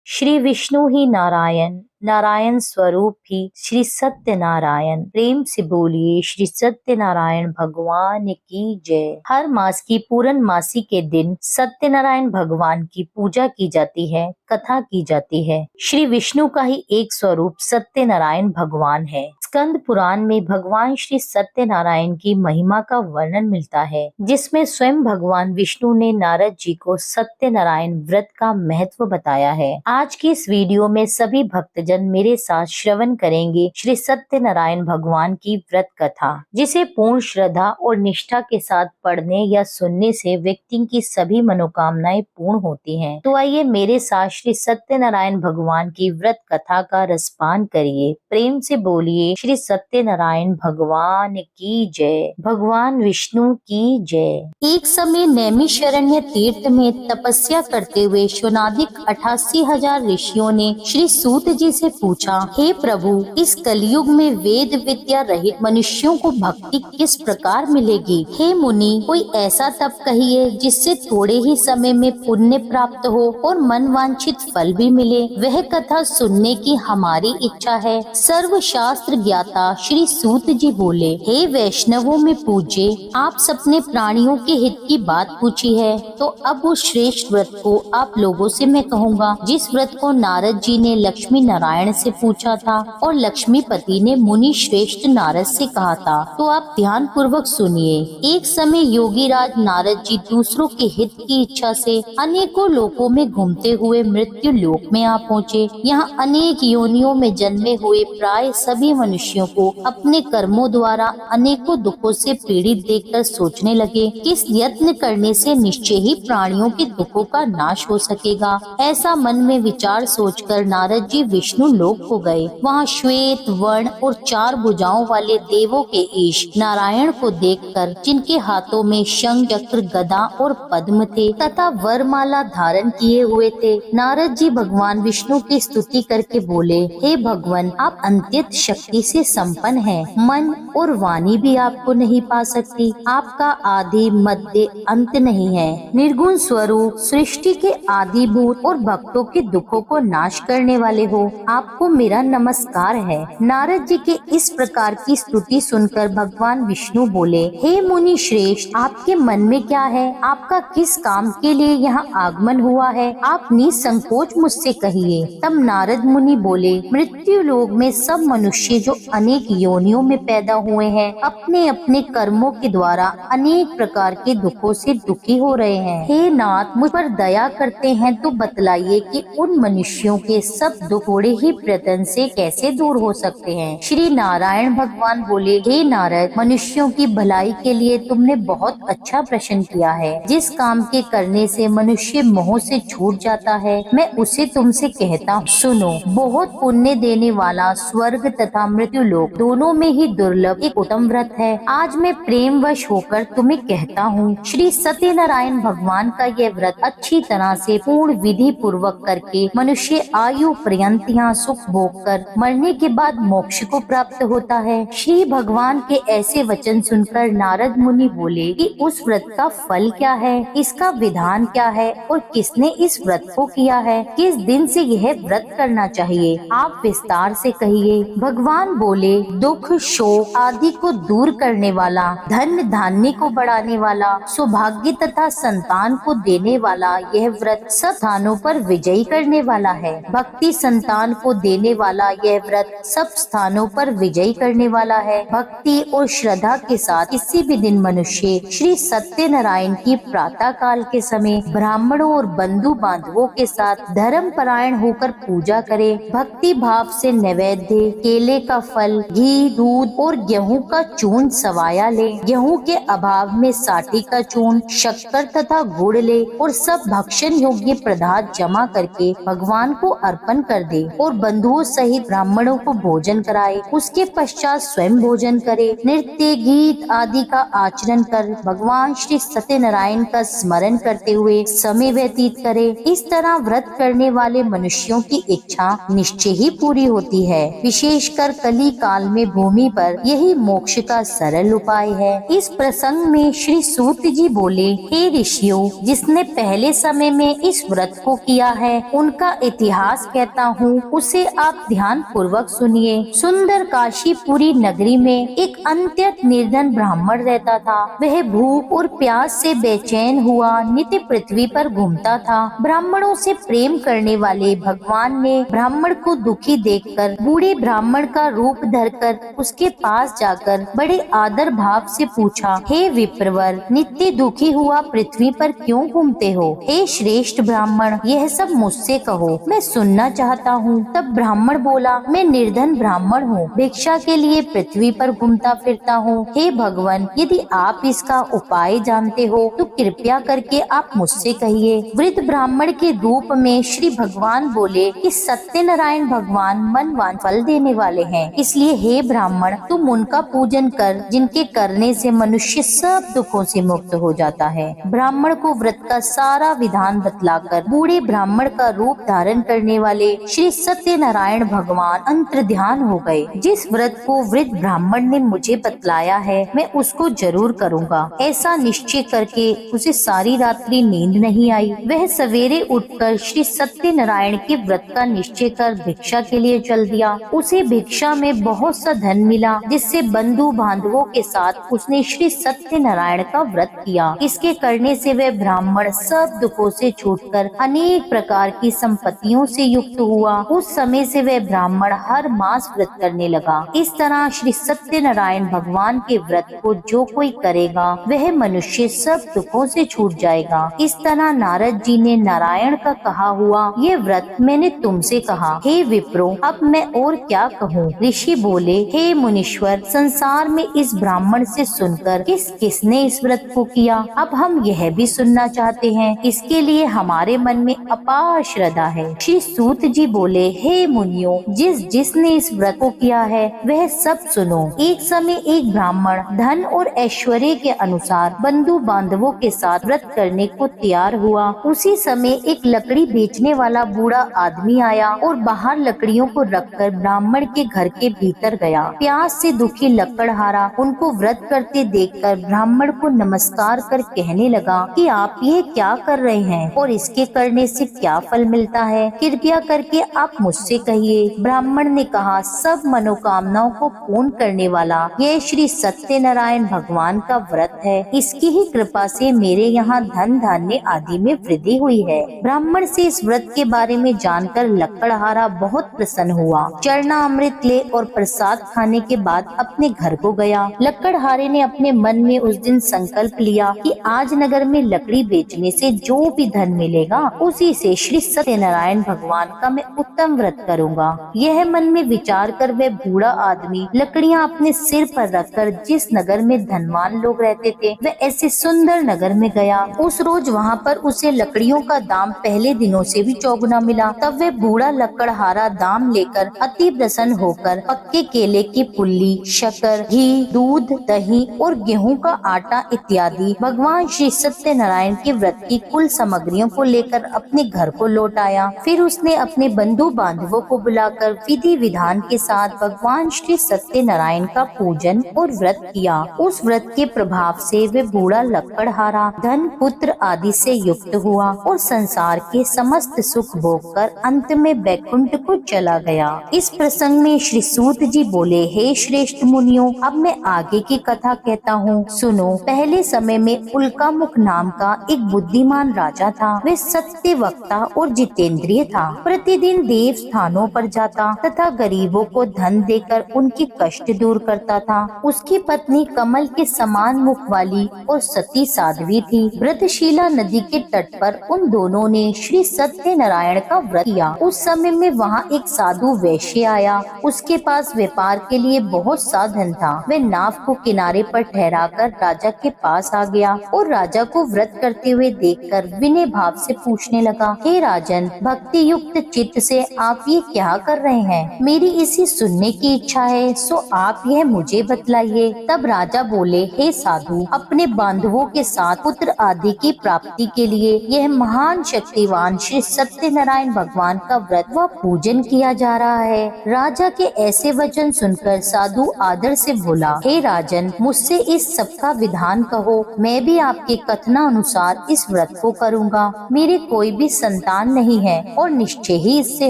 श्री विष्णु ही नारायण, नारायण स्वरूप ही श्री सत्यनारायण। प्रेम से बोलिए श्री सत्यनारायण भगवान की जय। हर मास की पूर्णमासी के दिन सत्यनारायण भगवान की पूजा की जाती है, कथा की जाती है। श्री विष्णु का ही एक स्वरूप सत्यनारायण भगवान है। स्कंद पुराण में भगवान श्री सत्यनारायण की महिमा का वर्णन मिलता है, जिसमें स्वयं भगवान विष्णु ने नारद जी को सत्यनारायण व्रत का महत्व बताया है। आज की इस वीडियो में सभी भक्तजन मेरे साथ श्रवण करेंगे श्री सत्यनारायण भगवान की व्रत कथा, जिसे पूर्ण श्रद्धा और निष्ठा के साथ पढ़ने या सुनने से व्यक्ति की सभी मनोकामनाएं पूर्ण होती हैं। तो आइए मेरे साथ श्री सत्यनारायण भगवान की व्रत कथा का रसपान करिए। प्रेम से बोलिए श्री सत्यनारायण भगवान की जय, भगवान विष्णु की जय। एक समय नैमिषारण्य तीर्थ में तपस्या करते हुए शौनादिक 88,000 ऋषियों ने श्री सूत जी से पूछा, हे प्रभु, इस कलयुग में वेद विद्या रहित मनुष्यों को भक्ति किस प्रकार मिलेगी? हे मुनि, कोई ऐसा तप कहिए जिससे थोड़े ही समय में पुण्य प्राप्त हो और मन वांछित फल भी मिले। वह कथा सुनने की हमारी इच्छा है। सर्व शास्त्र ज्ञाता श्री सूत जी बोले, हे वैष्णवों में पूज्य, आप सबने प्राणियों के हित की बात पूछी है, तो अब उस श्रेष्ठ व्रत को आप लोगों से मैं कहूँगा, जिस व्रत को नारद जी ने लक्ष्मी नारायण से पूछा था और लक्ष्मीपति ने मुनि श्रेष्ठ नारद से कहा था। तो आप ध्यान पूर्वक सुनिए। एक समय योगी राज नारद जी दूसरों के हित की इच्छा से अनेकों लोकों में घूमते हुए मृत्यु लोक में आ पहुँचे। यहाँ अनेक योनियों में जन्मे हुए प्राय सभी मनुष्यों को अपने कर्मों द्वारा अनेकों दुखों से पीड़ित देखकर सोचने लगे, किस यत्न करने से निश्चय ही प्राणियों के दुखों का नाश हो सकेगा। ऐसा मन में विचार सोचकर नारद जी विष्णु लोक को गए। वहाँ श्वेत वर्ण और 4 भुजाओं वाले देवों के ईश नारायण को देखकर, जिनके हाथों में शंख चक्र गदा और पद्म थे तथा वरमाला धारण किए हुए थे, नारद जी भगवान विष्णु की स्तुति करके बोले, हे भगवान, आप अत्यंत शक्ति से संपन्न हैं। मन और वाणी भी आपको नहीं पा सकती। आपका आदि मध्य अंत नहीं है। निर्गुण स्वरूप, सृष्टि के आदिभूत और भक्तों के दुखों को नाश करने वाले हो। आपको मेरा नमस्कार है। नारद जी के इस प्रकार की स्तुति सुनकर भगवान विष्णु बोले, हे मुनि श्रेष्ठ, आपके मन में क्या है? आपका किस काम के लिए यहाँ आगमन हुआ है? आप निसंकोच मुझसे कहिए। तब नारद मुनि बोले, मृत्यु लोक में सब मनुष्य जो अनेक योनियों में पैदा हुए हैं, अपने अपने कर्मों के द्वारा अनेक प्रकार के दुखों से दुखी हो रहे हैं। हे नाथ, मुझ पर दया करते हैं तो बतलाइए कि उन मनुष्यों के सब दुख थोड़े ही प्रयत्न से कैसे दूर हो सकते हैं। श्री नारायण भगवान बोले, हे नारद, मनुष्यों की भलाई के लिए तुमने बहुत अच्छा प्रश्न किया है। जिस काम के करने से मनुष्य मोह से छूट जाता है, मैं उसे तुमसे कहता हूँ, सुनो। बहुत पुण्य देने वाला स्वर्ग तथा मृत्यु लोक दोनों में ही दुर्लभ एक उत्तम व्रत है। आज मैं प्रेमवश होकर तुम्हें कहता हूँ, श्री सत्यनारायण भगवान का यह व्रत अच्छी तरह से पूर्ण विधि पूर्वक करके मनुष्य आयु पर्यंत यहाँ सुख भोग कर मरने के बाद मोक्ष को प्राप्त होता है। श्री भगवान के ऐसे वचन सुनकर नारद मुनि बोले कि उस व्रत का फल क्या है, इसका विधान क्या है और किसने इस व्रत को किया है, किस दिन से यह व्रत करना चाहिए, आप विस्तार से कहिए। भगवान बोले, दुख शोक आदि को दूर करने वाला, धन धान्य को बढ़ाने वाला, सौभाग्य तथा संतान को देने वाला यह व्रत सब स्थानों पर विजयी करने वाला है। भक्ति संतान को देने वाला यह व्रत सब स्थानों पर विजयी करने वाला है। भक्ति और श्रद्धा के साथ किसी भी दिन मनुष्य श्री सत्यनारायण की प्रातः काल के समय ब्राह्मणों और बंधु बांधवों के साथ धर्म परायण होकर पूजा करे। भक्ति भाव से नैवेद्य, केले का फल, घी, दूध और गेहूं का चूर्ण सवाया ले। गेहूं के अभाव में साठी का चूर्ण, शक्कर तथा गुड़ ले और सब भक्षण योग्य पदार्थ जमा करके भगवान को अर्पण कर दे और बंधुओं सहित ब्राह्मणों को भोजन कराए। उसके पश्चात स्वयं भोजन करे। नृत्य गीत आदि का आचरण कर भगवान श्री सत्यनारायण का स्मरण करते हुए समय व्यतीत करे। इस तरह व्रत करने वाले मनुष्यों की इच्छा निश्चय ही पूरी होती है। विशेषकर कली काल में भूमि पर यही मोक्ष का सरल उपाय है। इस प्रसंग में श्री सूत जी बोले, हे ऋषियों, जिसने पहले समय में इस व्रत को किया है उनका इतिहास कहता हूँ, उसे आप ध्यान पूर्वक सुनिए। सुंदर काशीपुरी नगरी में एक अत्यंत निर्धन ब्राह्मण रहता था। वह भूख और प्यास से बेचैन हुआ नित्य पृथ्वी पर घूमता था। ब्राह्मणों से प्रेम करने वाले भगवान ने ब्राह्मण को दुखी देखकर बूढ़े ब्राह्मण का रूप धरकर उसके पास जाकर बड़े आदर भाव से पूछा, हे विप्रवर, नित्य दुखी हुआ पृथ्वी पर क्यों घूमते हो? हे श्रेष्ठ ब्राह्मण, यह सब मुझसे कहो, मैं सुनना चाहता हूँ। तब ब्राह्मण बोला, मैं निर्धन ब्राह्मण हूँ, भिक्षा के लिए पृथ्वी पर घूमता फिरता हूँ। हे भगवान, यदि आप इसका उपाय जानते हो तो कृपया करके आप मुझसे कहिए। वृद्ध ब्राह्मण के रूप में श्री भगवान बोले कि सत्यनारायण भगवान मनवांछित फल देने वाले हैं, इसलिए हे ब्राह्मण, तुम उनका पूजन कर, जिनके करने से मनुष्य सब दुखों से मुक्त हो जाता है। ब्राह्मण को व्रत का सारा विधान बतलाकर बूढ़े ब्राह्मण का रूप धारण करने वाले श्री सत्यनारायण भगवान अंतर ध्यान हो गए। जिस व्रत को वृद्ध ब्राह्मण ने मुझे बतलाया है, मैं उसको जरूर करूँगा। ऐसा निश्चय करके उसे सारी रात्रि नींद नहीं आई। वह सवेरे उठकर श्री सत्यनारायण के व्रत का निश्चय कर भिक्षा के लिए चल दिया। उसे भिक्षा में बहुत सा धन मिला, जिससे बंधु बांधवों के साथ उसने श्री सत्यनारायण का व्रत किया। इसके करने से वह ब्राह्मण सब दुखों से छूटकर अनेक प्रकार की संपत्तियों से युक्त हुआ। उस समय से वह ब्राह्मण हर मास व्रत करने लगा। इस तरह श्री सत्यनारायण भगवान के व्रत को जो कोई करेगा वह मनुष्य सब दुखों से छूट जाएगा। इस तरह नारद जी ने नारायण का कहा हुआ ये व्रत मैंने तुमसे कहा। हे विप्रो, अब मैं और क्या कहूँ? ऋषि बोले, हे मुनीश्वर, संसार में इस ब्राह्मण से सुनकर किसने इस व्रत को किया, अब हम यह भी सुनना चाहते हैं। इसके लिए हमारे मन में अपार श्रद्धा है। श्री सूत जी बोले, हे मुनियों, जिसने इस व्रत को किया है वह सब सुनो। एक समय एक ब्राह्मण धन और ऐश्वर्य के अनुसार बंधु बांधवों के साथ व्रत करने को तैयार हुआ। उसी समय एक लकड़ी बेचने वाला बूढ़ा आदमी आया और बाहर लकड़ियों को रखकर ब्राह्मण के घर के भीतर गया। प्यास से दुखी लकड़हारा उनको व्रत करते देखकर ब्राह्मण को नमस्कार कर कहने लगा कि आप ये क्या कर रहे हैं और इसके करने से क्या फल मिलता है, कृपया करके आप मुझसे कहिए। ब्राह्मण ने कहा, सब मनोकामनाओं को पूर्ण करने वाला यह श्री सत्यनारायण भगवान का व्रत है। इसकी ही कृपा से मेरे यहाँ धन धान्य आदि में वृद्धि हुई है। ब्राह्मण से इस व्रत के बारे में जानकर लकड़हारा बहुत प्रसन्न हुआ। चरना अमृत ले और प्रसाद खाने के बाद अपने घर को गया। लकड़हारे ने अपने मन में उस दिन संकल्प लिया कि आज नगर में लकड़ी बेचने से जो भी धन मिलेगा उसी से श्री सत्यनारायण भगवान का मैं उत्तम व्रत करूँगा। यह मन में विचार कर वह बूढ़ा आदमी लकड़ियाँ अपने सिर पर रखकर जिस नगर में धनवान लोग रहते थे वह ऐसे सुंदर नगर में गया। उस रोज वहाँ पर उसे लकड़ियों का दाम पहले दिनों से भी चौगुना मिला। तब वह बूढ़ा लकड़हारा दाम लेकर अति प्रसन्न होकर पक्के केले की पुल्ली, शक्कर, घी, दूध, दही और गेहूं का आटा इत्यादि भगवान श्री सत्यनारायण के व्रत की कुल सामग्रियों को लेकर अपने घर को लौट आया। फिर उसने अपने बंधु बांधवों को बुलाकर विधि विधान के साथ भगवान श्री सत्यनारायण का पूजन और व्रत किया। उस व्रत के प्रभाव से वे बूढ़ा लकड़हारा धन, पुत्र आदि से युक्त हुआ और संसार के समस्त सुख भोग कर अंत में वैकुंठ को चला गया। इस प्रसंग में श्री सूत जी बोले, हे श्रेष्ठ मुनियों, अब मैं आगे की कथा कहता हूँ, सुनो। पहले समय में उल्कामुख नाम का एक बुद्धिमान राजा था। वह सत्य वक्ता और जितेंद्रिय था। प्रतिदिन देव स्थानों पर जाता तथा गरीबों को धन देकर उनके कष्ट दूर करता था। उसकी पत्नी कमल के समान मुख वाली और सती साध्वी थी। व्रतशिला नदी के तट पर उन दोनों ने श्री सत्यनारायण का व्रत किया। उस समय में वहाँ एक साधु वैश्य आया। उसके पास व्यापार के लिए बहुत सा धन था। वह नाव को किनारे पर ठहराकर राजा के पास आ गया और राजा को व्रत करते हुए देखकर विनय भाव से पूछने लगा, हे राजन, भक्ति युक्त चित्त से आप ये क्या कर रहे हैं? मेरी इसी सुनने की इच्छा है, सो आप यह मुझे बतलाइए। तब राजा बोले, हे साधु, अपने बांधवों के साथ पुत्र आदि की प्राप्ति के लिए यह महान शक्तिवान श्री सत्यनारायण भगवान का व्रत व पूजन किया जा रहा है। राजा के ऐसे वचन सुनकर साधु आदर से बोला, हे राजन, मुझसे इस सब का विधान कहो, मैं भी आपके कथना अनुसार इस व्रत को करूँगा। मेरे कोई भी संतान नहीं है और निश्चय ही इससे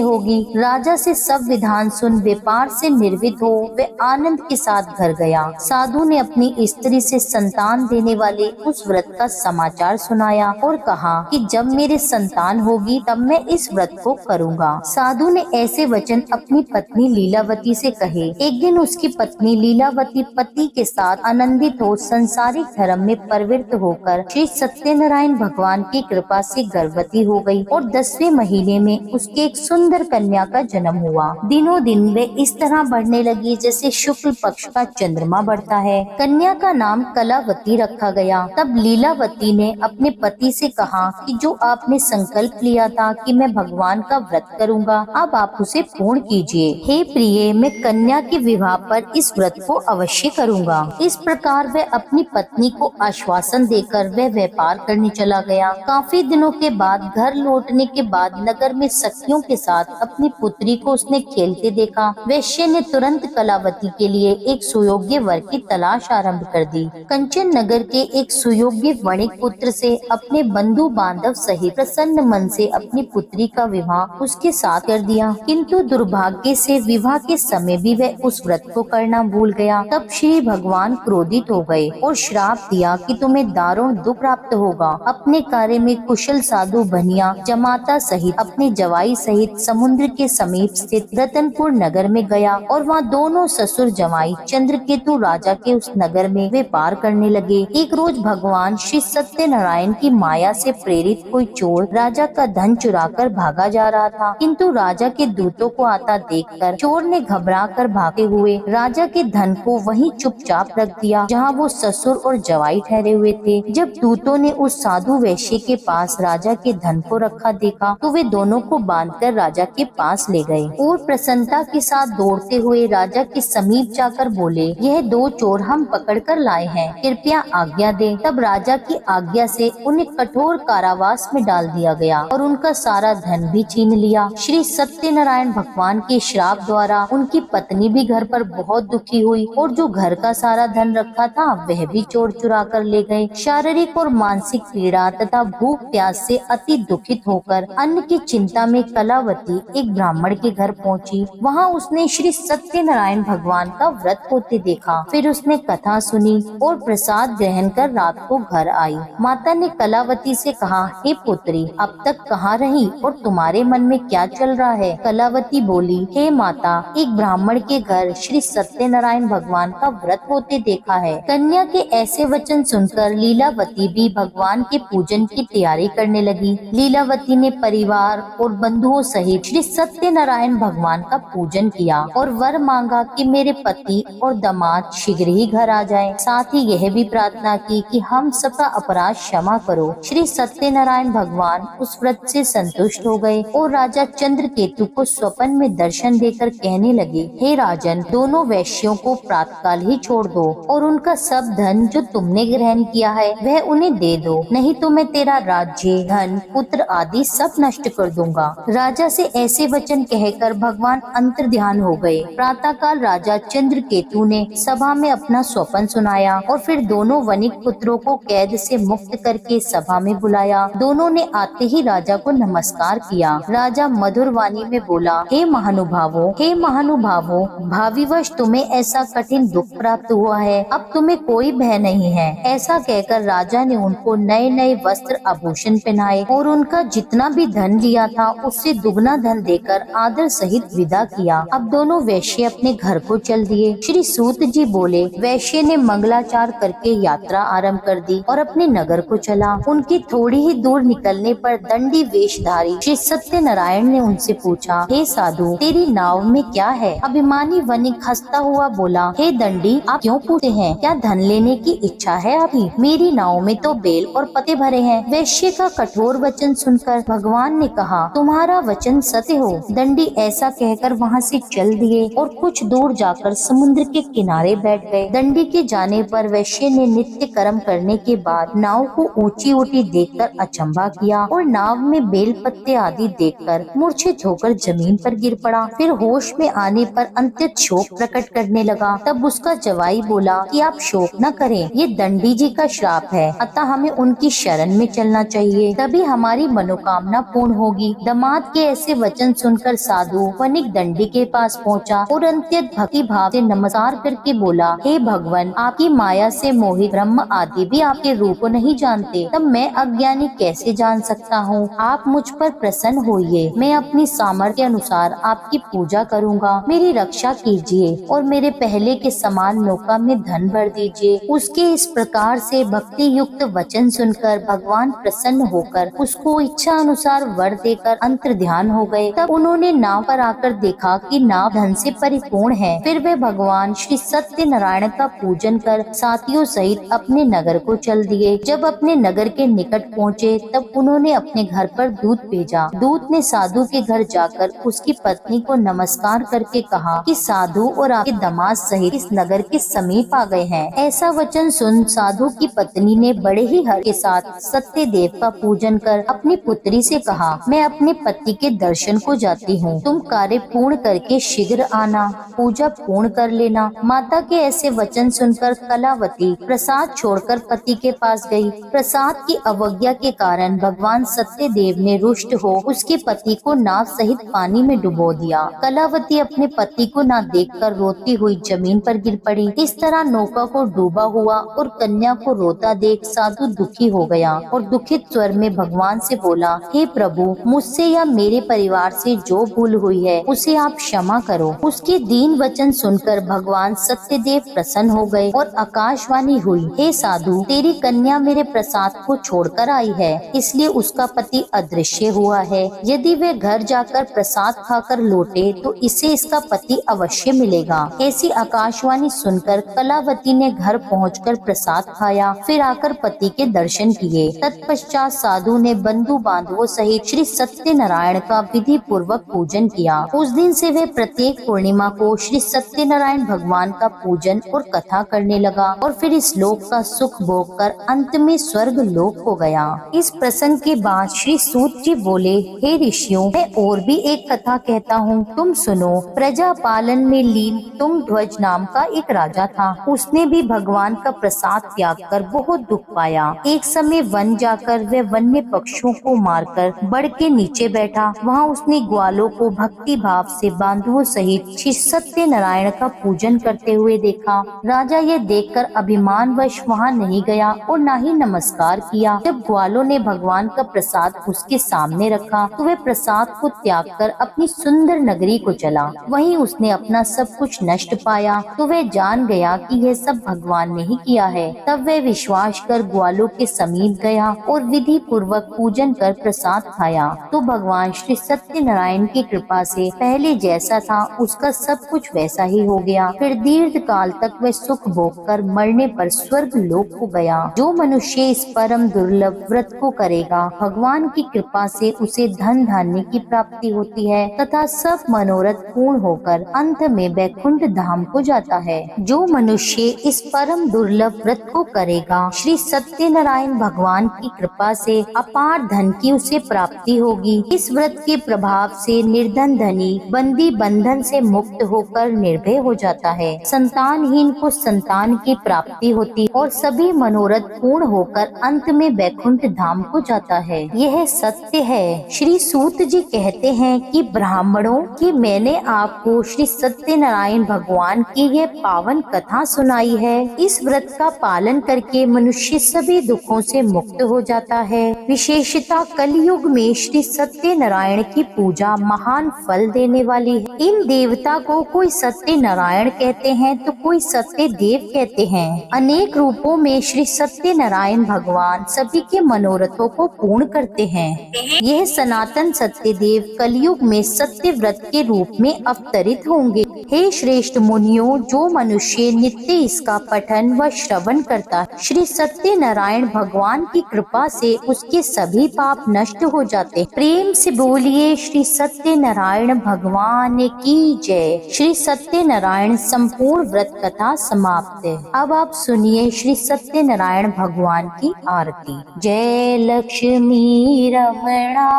होगी। राजा से सब विधान सुन व्यापार से निर्वित हो वे आनंद के साथ घर गया। साधु ने अपनी स्त्री से संतान देने वाले उस व्रत का समाचार सुनाया और कहा कि जब मेरे संतान होगी तब मैं इस व्रत को करूँगा। साधु ने ऐसे वचन अपनी पत्नी लीलावती से कहे। एक दिन उसकी पत्नी लीलावती पति के साथ आनंदित हो संसारिक धर्म में प्रवृत्त होकर श्री सत्यनारायण भगवान की कृपा से गर्भवती हो गई और 10वें महीने में उसके एक सुंदर कन्या का जन्म हुआ। दिनों दिन वे इस तरह बढ़ने लगी जैसे शुक्ल पक्ष का चंद्रमा बढ़ता है। कन्या का नाम कलावती रखा गया। तब लीलावती ने अपने पति से कहा कि जो आपने संकल्प लिया था कि मैं भगवान का व्रत करूंगा, अब आप उसे पूर्ण कीजिए। हे प्रिय, मैं कन्या के विवाह पर इस व्रत को अवश्य करूंगा। इस प्रकार वह अपनी पत्नी को आश्वासन देकर वह व्यापार करने चला गया। काफी दिनों के बाद घर लौटने के बाद नगर में सखियों के साथ अपनी पुत्री को उसने खेलते देखा। वैश्य ने तुरंत कलावती के लिए एक सुयोग्य वर की तलाश आरंभ कर दी। कंचन नगर के एक सुयोग्य वणिक पुत्र से अपने बंधु बांधव सहित प्रसन्न मन से अपनी पुत्री का विवाह उसके साथ कर दिया। किंतु दुर्भाग्य से विवाह के समय भी वह उस व्रत को करना भूल गया। तब श्री भगवान क्रोधित हो गए और श्राप दिया कि तुम्हें दारुण दुख प्राप्त होगा। अपने कार्य में कुशल साधु बनिया जमाता सहित अपने जवाई सहित समुद्र के समीप स्थित रतनपुर नगर में गया और वहाँ दोनों ससुर जमाई चंद्रकेतु राजा के उस नगर में व्यापार करने लगे। एक रोज भगवान श्री सत्यनारायण की माया से प्रेरित कोई चोर राजा का धन चुराकर भागा जा रहा था, किंतु राजा के दूतों को आता देखकर चोर ने घबराकर भागते हुए राजा के धन को वहीं चुपचाप रख दिया जहां वो ससुर और जवाई ठहरे हुए थे। जब दूतों ने उस साधु वैश्य के पास राजा के धन को रखा देखा तो वे दोनों को बांधकर राजा के पास ले गए और प्रसन्नता के साथ दौड़ते हुए राजा के समीप जाकर बोले, यह दो चोर हम पकड़कर लाए हैं, कृपया आज्ञा दें। तब राजा की आज्ञा से उन्हें कठोर कारावास में डाल दिया गया और उनका सारा धन भी छीन लिया। श्री सत्यनारायण भगवान के श्राप द्वारा उनकी पत्नी भी घर पर बहुत दुखी हुई और जो घर का सारा धन रखा था वह भी चोर चुरा कर ले गए। शारीरिक और मानसिक पीड़ा तथा भूख प्यास से अति दुखित होकर अन्न की चिंता में कलावती एक ब्राह्मण के घर पहुंची। वहां उसने श्री सत्यनारायण भगवान का व्रत होते देखा। फिर उसने कथा सुनी और प्रसाद ग्रहण कर रात को घर आई। माता ने कलावती से कहा, हे पुत्री, अब तक कहाँ रही और तुम्हारे मन में क्या चल रहा है? कलावती बोली, हे माता, एक ब्राह्मण के घर श्री सत्यनारायण भगवान का व्रत होते देखा है। कन्या के ऐसे वचन सुनकर लीलावती भी भगवान के पूजन की तैयारी करने लगी। लीलावती ने परिवार और बंधुओं सहित श्री सत्यनारायण भगवान का पूजन किया और वर मांगा कि मेरे पति और दामाद शीघ्र ही घर आ जाएं। साथ ही यह भी प्रार्थना की कि हम सबका अपराध क्षमा करो। श्री सत्यनारायण भगवान उस व्रत से संतुष्ट हो गए और राजा चंद्रकेतु को स्वप्न में दर्शन देकर कहने लगे, हे राजन, दोनों वैश्यों को प्रातःकाल ही छोड़ दो और उनका सब धन जो तुमने ग्रहण किया है वह उन्हें दे दो, नहीं तो मैं तेरा राज्य, धन, पुत्र आदि सब नष्ट कर दूंगा। राजा से ऐसे वचन कहकर भगवान अंतर्ध्यान हो गए। प्रातःकाल राजा चंद्रकेतु ने सभा में अपना स्वप्न सुनाया और फिर दोनों वणिक पुत्रों को कैद से मुक्त करके सभा में बुलाया। दोनों ने आते ही राजा को नमस्कार किया। राजा मधुर वाणी में बोला, हे महानुभावों, भाविवश तुम्हें ऐसा कठिन दुख प्राप्त हुआ है, अब तुम्हें कोई भय नहीं है। ऐसा कहकर राजा ने उनको नए नए वस्त्र आभूषण पहनाए और उनका जितना भी धन लिया था उससे दुगना धन देकर आदर सहित विदा किया। अब दोनों वैश्य अपने घर को चल दिए। श्री सूत जी बोले, वैश्य ने मंगलाचार करके यात्रा आरंभ कर दी और अपने नगर को चला। उनकी थोड़ी ही दूर निकलने पर दंडी वेशधारी श्री सत्यनारायण ने उनसे पूछा, हे साधु, तेरी नाव में क्या है? अभिमानी वणिक हंसता हुआ बोला, हे दंडी, आप क्यों पूछते हैं? क्या धन लेने की इच्छा है अभी? मेरी नाव में तो बेल और पत्ते भरे हैं। वैश्य का कठोर वचन सुनकर भगवान ने कहा, तुम्हारा वचन सत्य हो। दंडी ऐसा कहकर वहाँ से चल दिए और कुछ दूर जाकर समुद्र के किनारे बैठ गए। दंडी के जाने पर वैश्य ने नित्य कर्म करने के बाद नाव को ऊंची ऊंची देखकर अचंभा किया और नाव में बेल पत्ते आदि देखकर मूर्छित होकर जमीन पर गिर पड़ा। फिर होश में आने पर अत्यंत शोक प्रकट करने लगा। तब उसका जवाई बोला कि आप शोक न करें, ये दंडी जी का श्राप है, अतः हमें उनकी शरण में चलना चाहिए, तभी हमारी मनोकामना पूर्ण होगी। दामाद के ऐसे वचन सुनकर साधु वणिक दंडी के पास पहुंचा और अत्यंत भक्ति भाव से नमस्कार करके बोला, हे भगवान, आपकी माया से मोहित ब्रह्म आदि भी आपके रूप को नहीं जानते, तब मैं अज्ञानी कैसे जान सकता हूँ। आप मुझ पर प्रसन्न होइए, मैं अपनी सामर्थ्य अनुसार आपकी पूजा करूँगा। मेरी रक्षा कीजिए और मेरे पहले के समान नौका में धन भर दीजिए। उसके इस प्रकार से भक्ति युक्त वचन सुनकर भगवान प्रसन्न होकर उसको इच्छा अनुसार वर देकर अंतर ध्यान हो गए। तब उन्होंने नाव पर आकर देखा कि नाव धन से परिपूर्ण है। फिर वे भगवान श्री सत्यनारायण का पूजन कर साथियों सहित अपने नगर को चल दिए। जब अपने नगर के निकट पहुँचे तब उन्होंने अपने घर पर दूत भेजा। दूत ने साधु के घर जाकर उसकी पत्नी को नमस्कार करके कहा कि साधु और आपके दामाद सहित इस नगर के समीप आ गए हैं। ऐसा वचन सुन साधु की पत्नी ने बड़े ही हर्ष के साथ सत्यदेव का पूजन कर अपनी पुत्री से कहा, मैं अपने पति के दर्शन को जाती हूँ, तुम कार्य पूर्ण करके शीघ्र आना, पूजा पूर्ण कर लेना। माता के ऐसे वचन सुनकर कलावती प्रसाद छोड़कर पति के पास गई। प्रसाद की अवज्ञा के कारण भगवान सत्यदेव ने रुष्ट हो उसके पति को नाव सहित पानी में डुबो दिया। कलावती अपने पति को न देखकर रोती हुई जमीन पर गिर पड़ी। इस तरह नौका को डूबा हुआ और कन्या को रोता देख साधु दुखी हो गया और दुखित स्वर में भगवान से बोला, हे प्रभु, मुझसे या मेरे परिवार से जो भूल हुई है उसे आप क्षमा करो। उसके दीन वचन सुनकर भगवान सत्यदेव प्रसन्न हो गए और आकाशवाणी हुई, हे साधु, तेरी कन्या मेरे प्रसाद को छोड़कर आई है, इसलिए उसका पति अदृश्य हुआ है। यदि वे घर जाकर प्रसाद खाकर लौटे तो इसे इसका पति अवश्य मिलेगा। ऐसी आकाशवाणी सुनकर कलावती ने घर पहुंचकर प्रसाद खाया, फिर आकर पति के दर्शन किए। तत्पश्चात साधु ने बंधु बांधवों सहित श्री सत्यनारायण का विधि पूर्वक पूजन किया। उस दिन से वे प्रत्येक पूर्णिमा को श्री सत्यनारायण भगवान का पूजन और कथा करने लगा और फिर इस लोक का सुख भोग कर अंत में स्वर्ग लोक हो गया। इस प्रसंग के बाद श्री सूत जी बोले, हे ऋषियों, मैं और भी एक कथा कहता हूँ, तुम सुनो। प्रजा पालन में लीन तुंग ध्वज नाम का एक राजा था। उसने भी भगवान का प्रसाद त्याग कर बहुत दुख पाया। एक समय वन जाकर वह वन्य पक्षियों को मारकर बड़ के नीचे बैठा। वहाँ उसने ग्वालों को भक्ति भाव से बांधुओं सहित श्री सत्यनारायण का पूजन करते हुए देखा। राजा ये देखकर अभिमानवश वहाँ नहीं गया और न ही नमस्कार किया। जब ग्वालों ने भगवान का प्रसाद उसके सामने रखा तो वह प्रसाद को त्याग कर अपनी सुंदर नगरी को चला। वहीं उसने अपना सब कुछ नष्ट पाया तो वह जान गया कि यह सब भगवान ने ही किया है। तब वह विश्वास कर ग्वालों के समीप गया और विधि पूर्वक पूजन कर प्रसाद खाया तो भगवान श्री सत्यनारायण की कृपा से पहले जैसा था उसका सब कुछ वैसा ही हो गया। फिर दीर्घ काल तक वह सुख भोग कर मरने पर स्वर्ग लोक हो गया। जो मनुष्य इस परम दुर्लभ व्रत को करेगा, भगवान की कृपा से उसे धन धान्य की प्राप्ति होती है तथा सब मनोरथ पूर्ण होकर अंत में वैकुंठ धाम को जाता है। जो मनुष्य इस परम दुर्लभ व्रत को करेगा, श्री सत्यनारायण भगवान की कृपा से अपार धन की उसे प्राप्ति होगी। इस व्रत के प्रभाव से निर्धन धनी बंदी बंधन से मुक्त होकर निर्भय हो जाता है। संतानहीन को संतान की प्राप्ति होती और सभी मनोरथ पूर्ण होकर अंत में वैकुंठ धाम को जाता है। यह सत्य है। श्री सूत जी कहते हैं कि ब्राह्मणों की मैंने आपको श्री सत्यनारायण भगवान की यह पावन कथा सुनाई है। इस व्रत का पालन करके मनुष्य सभी दुखों से मुक्त हो जाता है। विशेषता कलयुग में श्री सत्यनारायण की पूजा महान फल देने वाली है। इन देवता को कोई सत्यनारायण कहते हैं तो कोई सत्य देव कहते हैं। अनेक रूपों में श्री सत्यनारायण भगवान सभी के मनोरथों को पूर्ण करते हैं। यह सनातन सत्य देव कलयुग में सत्य व्रत के रूप में अवतरित होंगे। हे श्रेष्ठ मुनियों, जो मनुष्य नित्य इसका पठन व श्रवण करता है, श्री सत्यनारायण भगवान की कृपा से उसके सभी पाप नष्ट हो जाते। प्रेम से बोलिए श्री सत्यनारायण भगवान की जय। श्री सत्यनारायण संपूर्ण व्रत कथा समाप्त है। अब आप सुनिए श्री सत्यनारायण भगवान की आरती। जय लक्ष्मी रमणा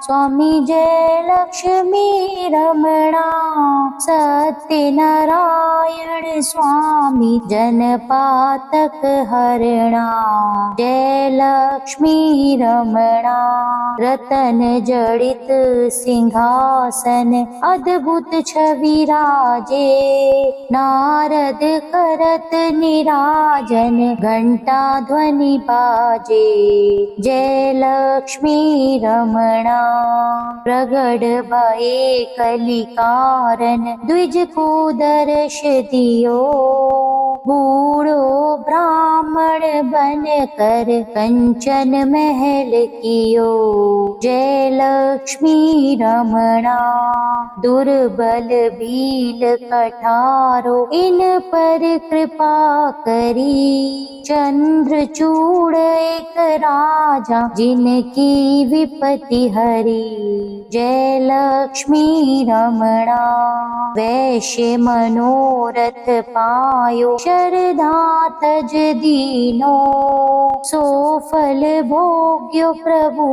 स्वामी, जय लक्ष्मी रमणा सत्यनारायण स्वामी जनपातक हरणा। जय लक्ष्मी रमणा। रतन जड़ित सिंहासन अद्भुत छवि राजे। नारद करत निराजन घंटा ध्वनि बाजे। जय लक्ष्मी रमणा। प्रगट भये कलिकारण द्विज को दर्श दियो। बूढ़ो ब्राह्मण बन कर कंचन महल कियो। जय लक्ष्मी रमणा। दुर्बल भील कठारो इन पर कृपा करी। चंद्रचूड़ एक राजा जिनकी विपत्ति हरी। जय लक्ष्मी रमणा। वैश्य मनोरथ पायो शरधा तज दीनो। सो फल भोग्यो प्रभु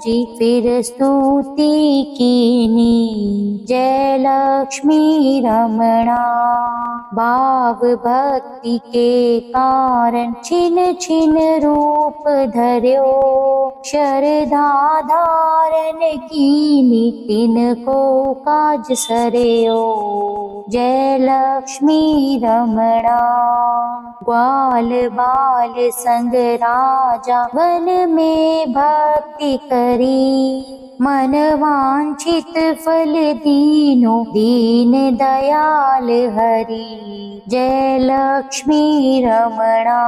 जी फिर स्तुति कीनी। जय लक्ष्मी रमणा। भाव भक्ति के कारण छिन छिन रूप धर्यो। शरधा धारण कीनी तिनको काज सरयो। जय लक्ष्मी रमणा। ग्वाल बाल संग राजा वन में भक्ति करी। मन वांछित फल दीनो दीन दयाल हरि। जय लक्ष्मी रमणा।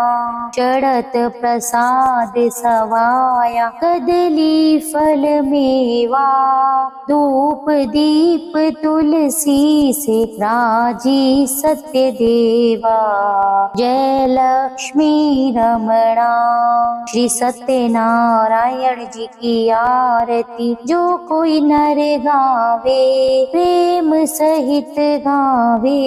चढ़त प्रसाद सवाया कदली फल मेवा। धूप दीप तुलसी से राजी सत्य देवा। जय लक्ष्मी रमणा। श्री सत्यनारायण जी की आरती जो कोई नर गावे। प्रेम सहित गावे।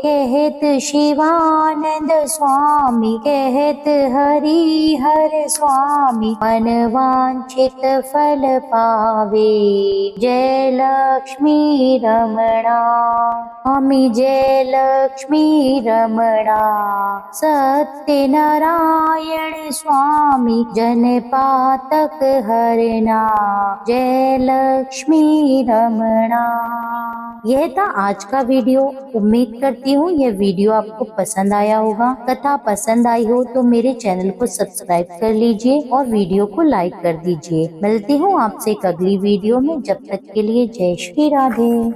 कहत शिवानंद स्वामी कहत हरि हर स्वामी। मन वांछित फल पावे। जय लक्ष्मी रमणा। स्वामी जय लक्ष्मी रमणा। सत्यनारायण स्वामी जनपातक हरना। जय लक्ष्मी रमणा। यह था आज का वीडियो। उम्मीद करती हूँ यह वीडियो आपको पसंद आया होगा। कथा पसंद आई हो तो मेरे चैनल को सब्सक्राइब कर लीजिए और वीडियो को लाइक कर दीजिए। मिलती हूँ आपसे एक अगली वीडियो में। जब तक के लिए जय श्री राधे।